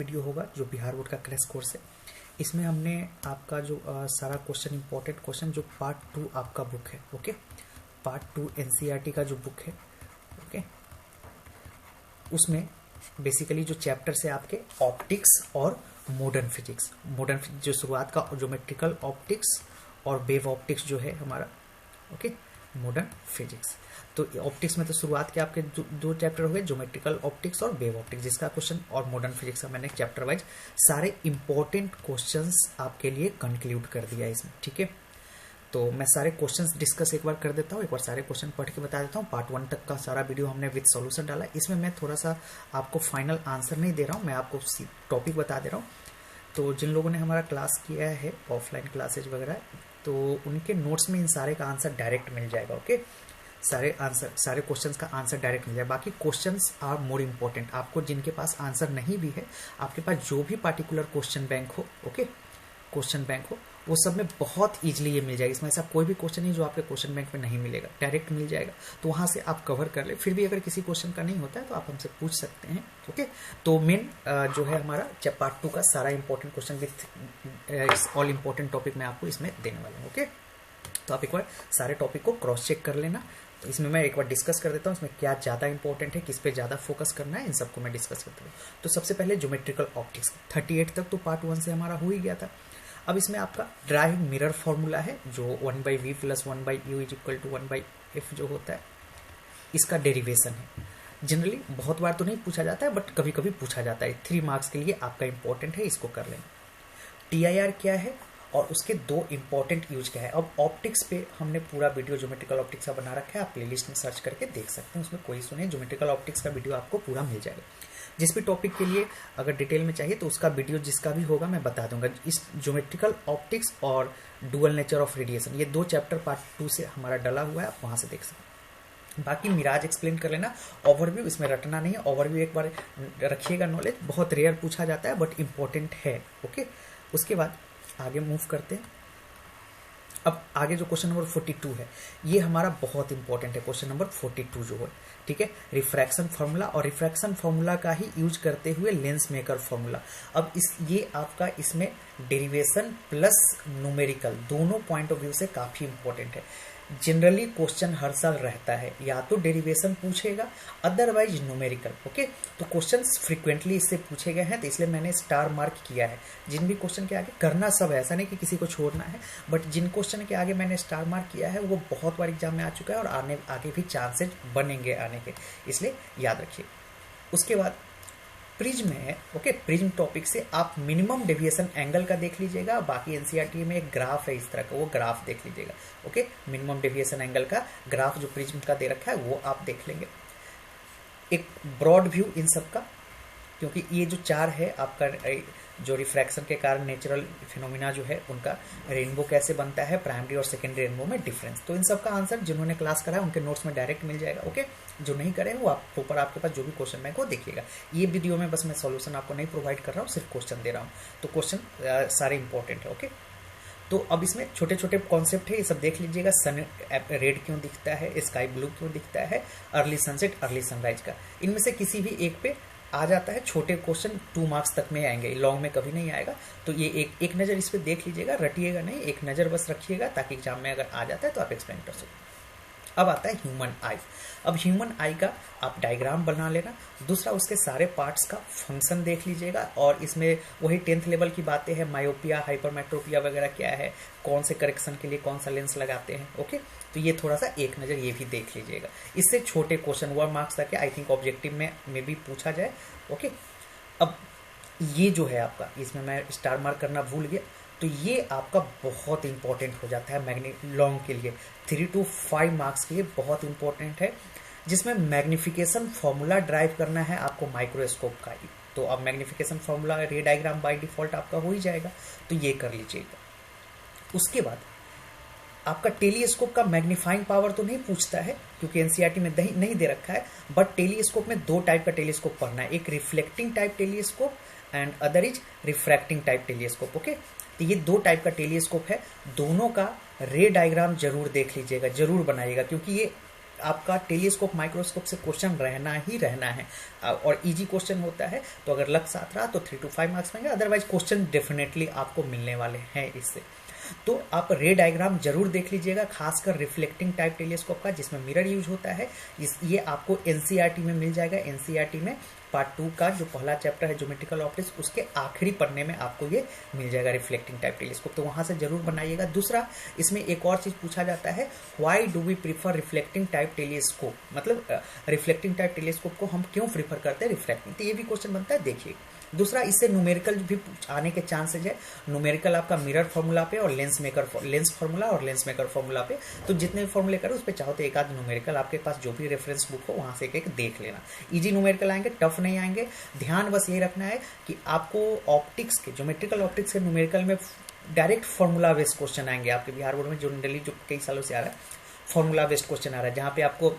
Video होगा जो Bihar board का क्रैश कोर्स है। इसमें हमने आपका जो सारा क्वेश्चन, इंपॉर्टेंट क्वेश्चन जो पार्ट 2 आपका बुक है, ओके, पार्ट 2 एनसीईआरटी का जो बुक है, ओके, उसमें बेसिकली जो चैप्टर्स है आपके ऑप्टिक्स और मॉडर्न फिजिक्स। मॉडर्न जो शुरुआत का ज्योमेट्रिकल ऑप्टिक्स और वेव ऑप्टिक्स जो है हमारा, ओके, मॉडर्न फिजिक्स। तो ऑप्टिक्स में तो शुरुआत के आपके दो चैप्टर हो गए, ज्योमेट्रिकल ऑप्टिक्स और वेव ऑप्टिक्स, जिसका क्वेश्चन, और मॉडर्न फिजिक्स का मैंने चैप्टर वाइज सारे इंपॉर्टेंट क्वेश्चंस आपके लिए कंक्लूड कर दिया इसमें, ठीक है। तो मैं सारे क्वेश्चंस डिस्कस एक बार कर देता हूँ, एक बार सारे क्वेश्चन पढ़ के बता देता हूँ। पार्ट 1 तक का सारा वीडियो हमने विद सॉल्यूशन डाला। इसमें मैं थोड़ा सा आपको फाइनल आंसर नहीं दे रहा हूँ, मैं आपको टॉपिक बता दे रहा हूँ। तो जिन लोगों ने हमारा क्लास किया है, ऑफलाइन क्लासेज वगैरह, तो उनके नोट्स में इन सारे का आंसर डायरेक्ट मिल जाएगा, ओके। सारे क्वेश्चंस का आंसर डायरेक्ट मिल जाएगा। बाकी क्वेश्चंस आर मोर इम्पोर्टेंट। आपको जिनके पास आंसर नहीं भी है, आपके पास जो भी पार्टिकुलर क्वेश्चन बैंक हो, ओके, क्वेश्चन बैंक हो, वो सब में बहुत इजीली ये मिल जाएगा। इसमें ऐसा कोई भी क्वेश्चन नहीं जो आपके क्वेश्चन बैंक में नहीं मिलेगा, डायरेक्ट मिल जाएगा। तो वहां से आप कवर कर ले। फिर भी अगर किसी क्वेश्चन का नहीं होता है तो आप हमसे पूछ सकते हैं, ओके। तो मेन जो है हमारा पार्ट 2 का सारा important question with all important topic मैं आपको इसमें देने वाला हूँ, ओके। तो आप एक बार सारे टॉपिक को क्रॉस चेक कर लेना। तो इसमें मैं एक बार डिस्कस कर देता हूँ इसमें क्या ज़्यादा इंपॉर्टेंट है, किस पे ज़्यादा फोकस करना है, इन सबको मैं डिस्कस करता हूँ। तो सबसे पहले ज्योमेट्रिकल ऑप्टिक्स 38 तक तो पार्ट 1 से हमारा हो ही गया था। अब इसमें आपका ड्राइव मिरर फॉर्मूला है जो 1/v + 1/u = 1/f जो होता है, इसका डेरिवेशन है। जनरली बहुत बार तो नहीं पूछा जाता है, बट कभी कभी पूछा जाता है। 3 मार्क्स के लिए आपका इंपॉर्टेंट है, इसको कर लेना। TIR क्या है और उसके 2 इंपॉर्टेंट यूज क्या है। अब ऑप्टिक्स पे हमने पूरा वीडियो ज्योमेट्रिकल ऑप्टिक्स का बना रखा है, आप प्लेलिस्ट में सर्च करके देख सकते हैं, उसमें कोई इशू नहीं। ज्योमेट्रिकल ऑप्टिक्स का वीडियो आपको पूरा मिल जाएगा। जिस भी टॉपिक के लिए अगर डिटेल में चाहिए तो उसका वीडियो जिसका भी होगा मैं बता दूंगा। इस ज्योमेट्रिकल ऑप्टिक्स और डुअल नेचर ऑफ रेडिएशन, ये 2 चैप्टर पार्ट 2 से हमारा डला हुआ है, आप वहां से देख सकते हैं। बाकी मिराज एक्सप्लेन कर लेना, ओवरव्यू इसमें रटना नहीं है, ओवरव्यू एक बार रखिएगा। नॉलेज बहुत रेयर पूछा जाता है बट इंपॉर्टेंट है, ओके। उसके बाद आगे मूव करते हैं। अब आगे जो क्वेश्चन नंबर 42 है, ये हमारा बहुत इंपॉर्टेंट है। क्वेश्चन नंबर 42 जो है, ठीक है, रिफ्रैक्शन फार्मूला, और रिफ्रैक्शन फार्मूला का ही यूज करते हुए लेंस मेकर फार्मूला। अब ये आपका इसमें डेरिवेशन प्लस न्यूमेरिकल दोनों पॉइंट ऑफ व्यू से काफी इंपॉर्टेंट है। जनरली क्वेश्चन हर साल रहता है, या तो डेरिवेशन पूछेगा, अदरवाइज न्यूमेरिकल, ओके। तो क्वेश्चंस फ्रीक्वेंटली इससे पूछे गए हैं, तो इसलिए मैंने स्टार मार्क किया है। जिन भी क्वेश्चन के आगे करना सब है, ऐसा नहीं कि किसी को छोड़ना है, बट जिन क्वेश्चन के आगे मैंने स्टार मार्क किया है वो बहुत बार एग्जाम में आ चुका है और आगे भी चांसेज बनेंगे आने के, इसलिए याद रखिए। उसके बाद प्रिज्म है, ओके। प्रिज्म टॉपिक से आप मिनिमम डेविएशन एंगल का देख लीजिएगा। बाकी एनसीईआरटी में एक ग्राफ है इस तरह का, वो ग्राफ देख लीजिएगा, ओके। मिनिमम डेविएशन एंगल का ग्राफ जो प्रिज्म का दे रखा है वो आप देख लेंगे। एक ब्रॉड व्यू इन सब का, क्योंकि ये जो 4 है आपका, जो रिफ्रैक्शन के कारण नेचुरल फिनोमिना जो है उनका, रेनबो कैसे बनता है, प्राइमरी और सेकेंडरी रेनबो में डिफरेंस। तो इन सब का आंसर जिन्होंने क्लास करा है उनके नोट्स में डायरेक्ट मिल जाएगा, ओके। जो नहीं करे वो आप ऊपर आपके पास जो भी क्वेश्चन बैंक हो देखिएगा। ये वीडियो में बस मैं सॉल्यूशन आपको नहीं प्रोवाइड कर रहा हूँ, सिर्फ क्वेश्चन दे रहा हूँ। तो क्वेश्चन सारे इंपॉर्टेंट है, ओके। तो अब इसमें छोटे छोटे कॉन्सेप्ट है, ये सब देख लीजिएगा। सन रेड क्यों दिखता है, स्काई ब्लू क्यों दिखता है, अर्ली सनसेट अर्ली सनराइज का, इनमें से किसी भी एक पे आ जाता है। छोटे क्वेश्चन 2 मार्क्स तक में आएंगे, लॉन्ग में कभी नहीं आएगा। तो ये एक नज़र इस पे देख लीजिएगा, रटिएगा नहीं, एक नज़र बस रखिएगा, ताकि एग्जाम में अगर आ जाता है तो आप एक्सप्लेन कर सकते। अब आता है ह्यूमन आई। अब ह्यूमन आई का आप डायग्राम बना लेना। दूसरा, उसके सारे पार्ट्स का फंक्शन देख लीजिएगा, और इसमें वही 10th लेवल की बातें हैं, मायोपिया, हाइपरमेट्रोपिया वगैरह क्या है, कौन से करेक्शन के लिए कौन सा लेंस लगाते हैं, ओके। तो ये थोड़ा सा एक नज़र ये भी देख लीजिएगा। इससे छोटे क्वेश्चन 1 मार्क्स तक आई थिंक ऑब्जेक्टिव में भी पूछा जाए, ओके। अब ये जो है आपका, इसमें मैं स्टार मार्क करना भूल गया, तो ये आपका बहुत इंपॉर्टेंट हो जाता है लॉन्ग के लिए, 3 to 5 मार्क्स के लिए बहुत इंपॉर्टेंट है, जिसमें मैग्निफिकेशन फॉर्मूला ड्राइव करना है आपको माइक्रोस्कोप का ही। तो अब मैग्निफिकेशन फॉर्मूला रे डायग्राम बाय डिफॉल्ट आपका हो ही जाएगा, तो ये कर लीजिएगा। उसके बाद आपका टेलीस्कोप का मैग्नीफाइंग पावर तो नहीं पूछता है, क्योंकि एनसीईआरटी में नहीं दे रखा है, बट टेलीस्कोप में 2 टाइप का टेलीस्कोप पढ़ना है, एक reflecting type telescope and other is refracting type telescope, okay. तो ये 2 टाइप का टेलीस्कोप है, दोनों का रे डायग्राम जरूर देख लीजिएगा, जरूर बनाइएगा, क्योंकि ये आपका टेलीस्कोप माइक्रोस्कोप से क्वेश्चन रहना ही रहना है, और इजी क्वेश्चन होता है, तो अगर लक साथ रहा तो 3 to 5 मार्क्स मिलेंगे, अदरवाइज क्वेश्चन डेफिनेटली आपको मिलने वाले हैं इससे। तो आप रे डायग्राम जरूर देख लीजिएगा, खासकर रिफ्लेक्टिंग टाइप टेलीस्कोप का जिसमें मिरर यूज होता है। ये आपको एनसीईआरटी में मिल जाएगा। एनसीईआरटी में पार्ट 2 का जो पहला चैप्टर है ज्योमेट्रिकल ऑप्टिक्स, उसके आखिरी पन्ने में आपको ये मिल जाएगा रिफ्लेक्टिंग टाइप टेलीस्कोप, तो वहां से जरूर बनाइएगा। दूसरा, इसमें एक और चीज पूछा जाता है, why do we prefer reflecting type telescope, मतलब रिफ्लेक्टिंग टाइप टेलीस्कोप को हम क्यों प्रीफर करते हैं रिफ्लेक्टिंग, तो ये भी क्वेश्चन बनता है, देखिए। दूसरा, इससे न्यूमेरिकल भी आने के चांसेज है। न्यूमेरिकल आपका मिरर फार्मूला पे और लेंस फार्मूला और लेंस मेकर फार्मूला पे, तो जितने भी फार्मूले करो उस पर चाहो तो एक आध न्यूमेरिकल आपके पास जो भी रेफरेंस बुक हो वहां से एक देख लेना। इजी न्यूमेरिकल आएंगे, टफ नहीं आएंगे। ध्यान बस ये रखना है कि आपको ऑप्टिक्स के, ज्योमेट्रिकल ऑप्टिक्स के न्यूमेरिकल में डायरेक्ट फार्मूला बेस्ड क्वेश्चन आएंगे। आपके बिहार बोर्ड में जनरली जो कई सालों से आ रहा है फार्मूला बेस्ड क्वेश्चन आ रहा है, जहां पे आपको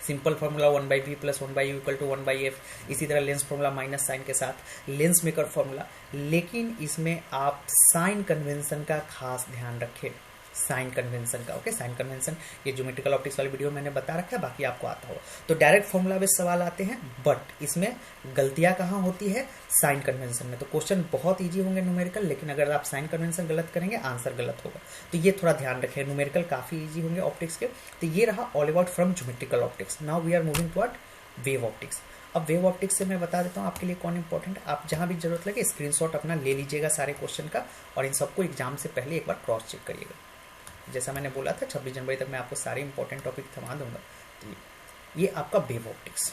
simple formula 1/v + 1/u = 1/f, इसी तरह लेंस फार्मूला माइनस साइन के साथ लेंस मेकर फार्मूला। लेकिन इसमें आप साइन कन्वेंशन का खास ध्यान रखें, साइन कन्वेंशन का। ओके, साइन कन्वेंशन ये ज्योमेट्रिकल ऑप्टिक्स वाले वीडियो मैंने बता रखा है, बाकी आपको आता हो। तो डायरेक्ट फार्मूला बेस्ड सवाल आते हैं, बट इसमें गलतियां कहाँ होती है, साइन कन्वेंशन में। तो क्वेश्चन बहुत इजी होंगे न्यूमेरिकल, लेकिन अगर आप साइन कन्वेंशन गलत करेंगे आंसर गलत होगा, तो ये थोड़ा ध्यान रखें। न्यूमेरिकल काफी इजी होंगे ऑप्टिक्स के। तो ये रहा all about from geometrical optics. Now we are moving toward wave optics. अब वेव ऑप्टिक्स से मैं बता देता हूँ आपके लिए कौन इंपॉर्टेंट है। आप जहां भी जरूरत लगे स्क्रीनशॉट अपना ले लीजिएगा सारे क्वेश्चन का, और इन सबको एग्जाम से पहले एक बार क्रॉस चेक करिएगा। जैसा मैंने बोला था 26 जनवरी तक मैं आपको सारे इंपॉर्टेंट टॉपिक थमा दूंगा। तो ये आपका वेव ऑप्टिक्स।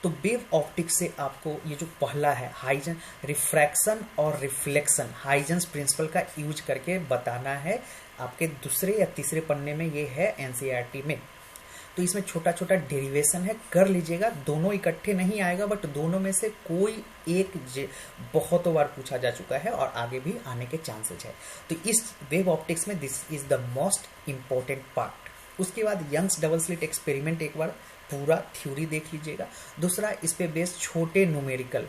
तो वेव ऑप्टिक्स से आपको ये जो पहला है हाइजन, रिफ्रैक्शन और रिफ्लेक्शन, हाइजन्स प्रिंसिपल का यूज करके बताना है। आपके दूसरे या तीसरे पन्ने में ये है एनसीईआरटी में। तो इसमें छोटा छोटा डेरिवेशन है, कर लीजिएगा। दोनों इकट्ठे नहीं आएगा, बट दोनों में से कोई एक बहुत बार पूछा जा चुका है और आगे भी आने के चांसेस है। तो इस वेव ऑप्टिक्स में this is the most important part. उसके बाद यंग्स डबल स्लिट एक्सपेरिमेंट एक बार पूरा थ्योरी देख लीजिएगा। दूसरा, इस पे बेस्ड छोटे न्यूमेरिकल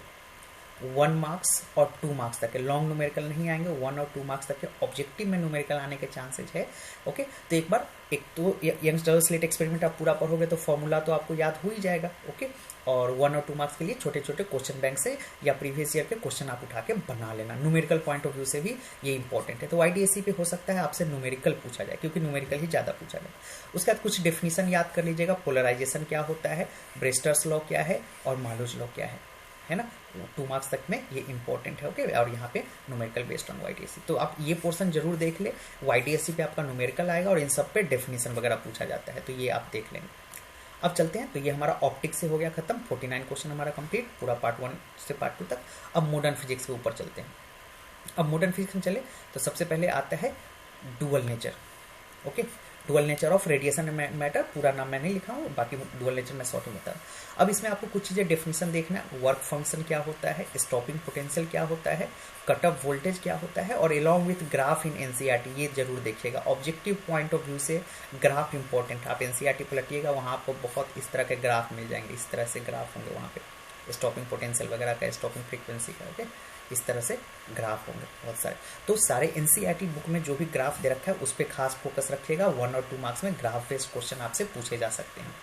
1 मार्क्स और 2 मार्क्स तक के, लॉन्ग न्यूमेरिकल नहीं आएंगे, 1 और 2 मार्क्स तक के ऑब्जेक्टिव में न्यूमेरिकल आने के चांसेस है। ओके, तो एक बार एक तो यंग्स डबल स्लिट एक्सपेरिमेंट आप पूरा पढ़ोगे तो फॉर्मूला तो आपको याद हो ही जाएगा। ओके, और 1 और 2 मार्क्स के लिए छोटे छोटे क्वेश्चन बैंक से या प्रीवियस ईयर के क्वेश्चन आप उठा के बना लेना। न्यूमेरिकल पॉइंट ऑफ व्यू से भी ये इंपॉर्टेंट है। तो YDSC पे हो सकता है आपसे न्यूमेरिकल पूछा जाए, क्योंकि न्यूमेरिकल ही ज्यादा पूछा जाए। उसके बाद कुछ डेफिनेशन याद कर लीजिएगा, पोलराइजेशन क्या होता है, ब्रेस्टर्स लॉ क्या है और मालूज लॉ क्या है ना। 2 मार्क्स तक में ये इंपॉर्टेंट है। ओके, और यहाँ पे न्यूमेरिकल बेस्ड ऑन YDSC, तो आप ये पोर्शन जरूर देख ले। YDSC पे आपका न्यूमेरिकल आएगा और इन सब पे डेफिनेशन वगैरह पूछा जाता है, तो ये आप देख लेंगे। अब चलते हैं, तो ये हमारा ऑप्टिक्स से हो गया खत्म। 49 क्वेश्चन हमारा कंप्लीट, पूरा पार्ट 1 से पार्ट 2 तक। अब मॉडर्न फिजिक्स के ऊपर चलते हैं। अब मॉडर्न फिजिक्स में चले तो सबसे पहले आता है dual nature. Okay, dual nature of radiation matter, पूरा नाम मैं नहीं लिखा हूँ, बाकी डुअल नेचर मैं शॉर्ट में बता रहा हूँ। अब इसमें आपको कुछ चीजें डेफिनेशन देखना है। वर्क फंक्शन क्या होता है, स्टॉपिंग पोटेंशियल क्या होता है, कट ऑफ वोल्टेज क्या होता है, और along with graph in NCERT, ये जरूर देखिएगा। ऑब्जेक्टिव पॉइंट ऑफ व्यू से ग्राफ इंपॉर्टेंट। आप एनसीईआरटी पलटिएगा, वहाँ आपको बहुत इस तरह के ग्राफ मिल जाएंगे, इस तरह से ग्राफ होंगे वहाँ पे, स्टॉपिंग पोटेंशियल वगैरह का, स्टॉपिंग फ्रीक्वेंसी का। ओके, इस तरह से ग्राफ होंगे बहुत सारे। तो सारे एनसीईआरटी बुक में जो भी ग्राफ दे रखा है उस पर खास फोकस रखिएगा। 1 और 2 मार्क्स में ग्राफ बेस्ड क्वेश्चन आपसे पूछे जा सकते हैं।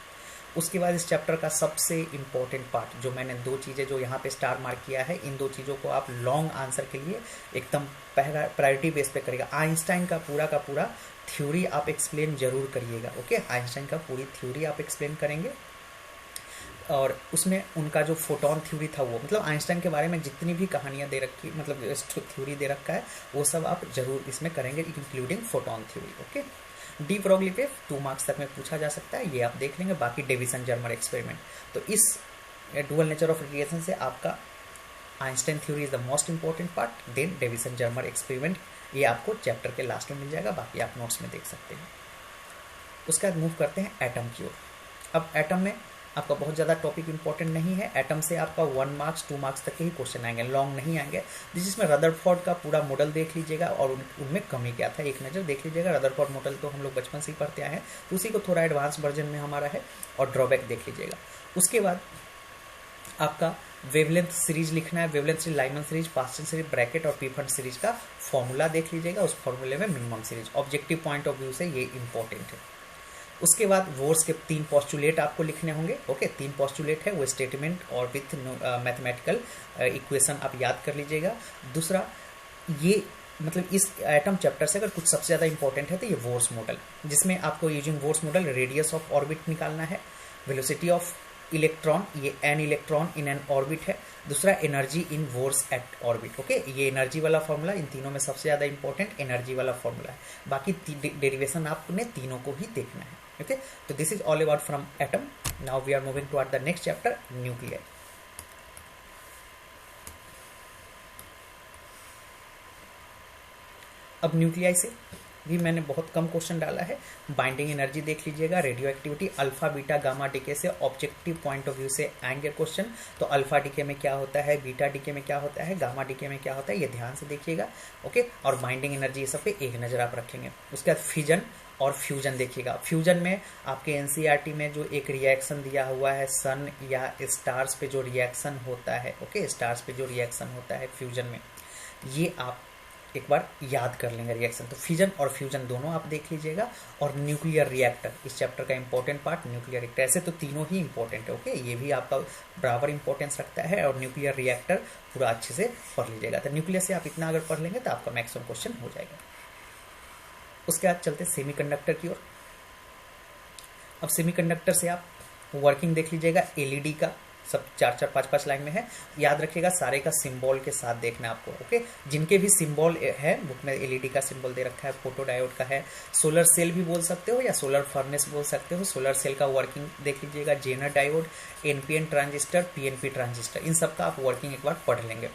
उसके बाद इस चैप्टर का सबसे इंपॉर्टेंट पार्ट, जो मैंने 2 चीजें जो यहाँ पे स्टार मार्क किया है, इन 2 चीजों को आप लॉन्ग आंसर के लिए एकदम प्रायोरिटी बेस पे करिएगा। आइंस्टाइन का पूरा थ्योरी आप एक्सप्लेन जरूर करिएगा। ओके, आइंस्टाइन का पूरी थ्योरी आप एक्सप्लेन करेंगे, और उसमें उनका जो फोटोन थ्योरी था वो, मतलब आइंस्टाइन के बारे में जितनी भी कहानियां दे रखी, मतलब थ्योरी दे रखा है, वो सब आप जरूर इसमें करेंगे, including photon theory. Okay, de Broglie पे 2 मार्क्स तक में पूछा जा सकता है, ये आप देख लेंगे। बाकी डेविसन जर्मर एक्सपेरिमेंट, तो इस डुअल नेचर ऑफ रेडिएशन से आपका Einstein theory is the most important part, then Davisson Germer experiment, ये आपको चैप्टर के लास्ट में मिल जाएगा, बाकी आप नोट्स में देख सकते हैं। उसके बाद मूव करते हैं एटम की ओर। अब एटम में आपका बहुत ज़्यादा टॉपिक इंपॉर्टेंट नहीं है। एटम से आपका 1 मार्क्स 2 मार्क्स तक के ही क्वेश्चन आएंगे, लॉन्ग नहीं आएंगे। जिसमें रदरफोर्ड का पूरा मॉडल देख लीजिएगा और उनमें कमी क्या था एक नज़र देख लीजिएगा। रदरफोर्ड मॉडल तो हम लोग बचपन से ही पढ़ते आए हैं, तो उसी को थोड़ा एडवांस वर्जन में हमारा है, और ड्रॉबैक देख लीजिएगा। उसके बाद आपका वेवलेंथ सीरीज लिखना है, wavelength series, Lyman series, Paschen series, bracket और पीफर्ड सीरीज का फॉर्मूला देख लीजिएगा। उस फॉर्मूले में minimum series, objective point of view से ये इंपॉर्टेंट है। उसके बाद वोर्स के 3 पोस्टुलेट आपको लिखने होंगे। ओके, 3 पोस्टुलेट है वो स्टेटमेंट और विथ मैथमेटिकल इक्वेशन आप याद कर लीजिएगा। दूसरा, ये मतलब इस एटम चैप्टर से अगर कुछ सबसे ज़्यादा इंपॉर्टेंट है तो ये वोर्स मॉडल, जिसमें आपको using Bohr's model radius of orbit निकालना है, वेलोसिटी ऑफ इलेक्ट्रॉन, ये n electron in n orbit है। दूसरा, energy in Bohr's nth orbit. Okay, ये एनर्जी वाला फॉर्मूला, इन तीनों में सबसे ज़्यादा इंपॉर्टेंट एनर्जी वाला फॉर्मूला है। बाकी डेरिवेशन आपने तीनों को ही देखना है। ओके, तो this is all about from atom. Now we are moving to the next chapter, nuclear. अब न्यूक्लियाई से भी मैंने बहुत कम क्वेश्चन डाला है। बाइंडिंग एनर्जी देख लीजिएगा, radioactivity, alpha beta gamma decay से ऑब्जेक्टिव पॉइंट ऑफ व्यू से आएंगे क्वेश्चन। तो अल्फा डीके में क्या होता है, बीटा डीके में क्या होता है, गामा डीके में क्या होता है, ये ध्यान से देखिएगा। ओके, और बाइंडिंग एनर्जी ये सब पे एक नज़र आप रखेंगे। उसके बाद फिजन और फ्यूजन देखिएगा। फ्यूजन में आपके एनसीईआरटी में जो एक रिएक्शन दिया हुआ है, सन या स्टार्स पे जो रिएक्शन होता है, ओके, स्टार्स पे जो रिएक्शन होता है फ्यूजन में, ये आप एक बार याद कर लेंगे रिएक्शन। तो फिजन और फ्यूजन दोनों आप देख लीजिएगा। और न्यूक्लियर रिएक्टर, इस चैप्टर का इंपॉर्टेंट पार्ट न्यूक्लियर रिएक्टर। ऐसे तो तीनों ही इंपॉर्टेंट है। ओके, ये भी आपका बराबर इंपॉर्टेंस रखता है। और न्यूक्लियर रिएक्टर पूरा अच्छे से पढ़ लीजिएगा। तो न्यूक्लियर से आप इतना अगर पढ़ लेंगे तो आपका मैक्सिमम क्वेश्चन हो जाएगा। उसके बाद चलते सेमीकंडक्टर की ओर। अब सेमीकंडक्टर से आप वर्किंग देख लीजिएगा। एलईडी का सब 4-4, 5-5 लाइन में है, याद रखिएगा। सारे का सिंबल के साथ देखना आपको। ओके, जिनके भी सिंबल है बुक में, एलईडी का सिंबल दे रखा है, फोटो डायोड का है, सोलर सेल भी बोल सकते हो या सोलर फर्नेस बोल सकते हो। सोलर सेल का वर्किंग देख लीजिएगा, zener diode, NPN transistor, PNP transistor, इन सब का आप वर्किंग एक बार पढ़ लेंगे।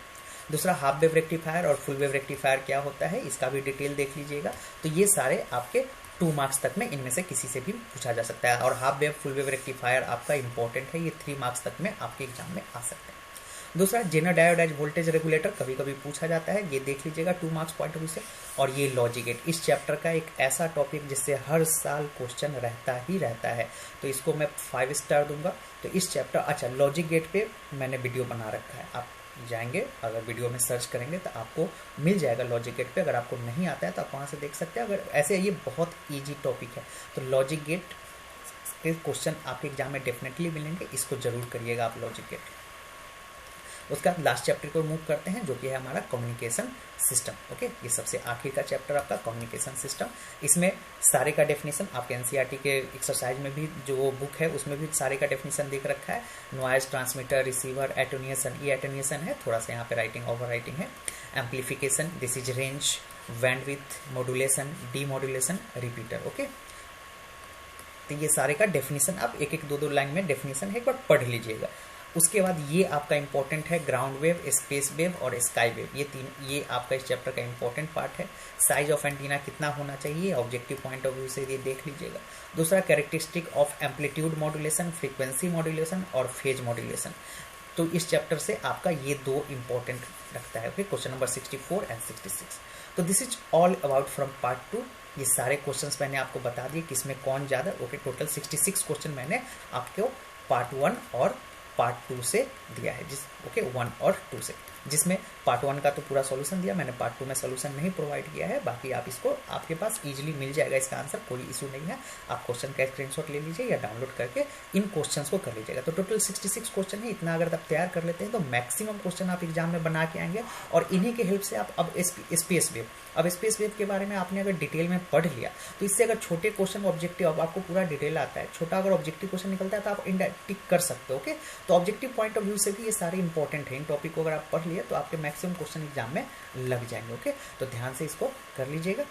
दूसरा, हाफ वेव रेक्टिफायर और फुल वेव रेक्टिफायर क्या होता है, इसका भी डिटेल देख लीजिएगा। तो ये सारे आपके 2 मार्क्स तक में इनमें से किसी से भी पूछा जा सकता है। और half wave full wave rectifier आपका इंपॉर्टेंट है, ये 3 मार्क्स तक में आपके एग्जाम में आ सकते हैं। दूसरा, Zener diode as voltage regulator कभी कभी पूछा जाता है, ये देख लीजिएगा 2 मार्क्स पॉइंट ऑफ व्यू से। और ये लॉजिक गेट, इस चैप्टर का एक ऐसा टॉपिक जिससे हर साल क्वेश्चन रहता ही रहता है, तो इसको मैं 5 स्टार दूंगा। तो इस चैप्टर, अच्छा, लॉजिक गेट पे मैंने वीडियो बना रखा है, आप जाएंगे अगर वीडियो में सर्च करेंगे तो आपको मिल जाएगा लॉजिक गेट पे। अगर आपको नहीं आता है तो आप वहाँ से देख सकते हैं। अगर ऐसे ये बहुत इजी टॉपिक है, तो लॉजिक गेट के क्वेश्चन आपके एग्जाम में डेफिनेटली मिलेंगे, इसको जरूर करिएगा आप लॉजिक गेट। उसका लास्ट चैप्टर को मूव करते हैं, जो कि है हमारा कम्युनिकेशन सिस्टम। ओके, ये सबसे आखिर का चैप्टर आपका कम्युनिकेशन सिस्टम। इसमें सारे का डेफिनेशन आपके एनसीईआरटी के एक्सरसाइज में भी जो बुक है उसमें भी सारे का डेफिनेशन दिख रखा है। नॉइज ट्रांसमीटर, रिसीवर, एटेन्यूएशन, ये एटेन्यूएशन है, थोड़ा सा यहाँ पे राइटिंग ओवर राइटिंग है। Amplification, this is range, bandwidth, modulation, demodulation, repeater. Okay, तो ये सारे का डेफिनेशन आप 1-1, 2-2 लाइन में डेफिनेशन है, एक बार पढ़ लीजिएगा। उसके बाद ये आपका इंपॉर्टेंट है ग्राउंड वेव, स्पेस वेव और स्काई वेव, ये आपका इस चैप्टर का इंपॉर्टेंट पार्ट है। साइज ऑफ एंटीना कितना होना चाहिए, ऑब्जेक्टिव पॉइंट ऑफ व्यू से ये देख लीजिएगा। दूसरा, characteristic of amplitude modulation, frequency modulation और फेज मॉड्यूलेशन। तो इस चैप्टर से आपका ये 2 इंपॉर्टेंट रखता है। Okay, question number 64 and 66। तो this is all about from part 2। ये सारे क्वेश्चंस मैंने आपको बता दिए किसमें कौन ज़्यादा। ओके, टोटल 66 क्वेश्चन मैंने आपको पार्ट 1 और पार्ट 2 से दिया है, 1 और 2 से, जिसमें पार्ट 1 का तो पूरा सॉल्यूशन दिया मैंने, पार्ट 2 में सॉल्यूशन नहीं प्रोवाइड किया है। बाकी आप इसको, आपके पास इजीली मिल जाएगा इसका आंसर, कोई इशू नहीं है। आप क्वेश्चन का स्क्रीनशॉट ले लीजिए या डाउनलोड करके इन क्वेश्चंस को कर लीजिएगा। तो टोटल 66 क्वेश्चन है, इतना अगर आप तैयार कर लेते हैं तो मैक्सिमम क्वेश्चन आप एग्जाम में बना के आएंगे। और इन्हीं के हेल्प से आप अब स्पेस वेव, अब स्पेस वेव के बारे में आपने अगर डिटेल में पढ़ लिया तो इससे अगर छोटे क्वेश्चन ऑब्जेक्टिव, अब आपको पूरा डिटेल आता है, छोटा अगर ऑब्जेक्टिव क्वेश्चन निकलता है तो आप टिक कर सकते हो। ओके, तो ऑब्जेक्टिव पॉइंट ऑफ व्यू से भी ये सारे इंपॉर्टेंट है। इन टॉपिक को अगर आप पढ़ लिए तो आपके मैक्सिमम क्वेश्चन एग्जाम में लग जाएंगे। ओके, तो ध्यान से इसको कर लीजिएगा।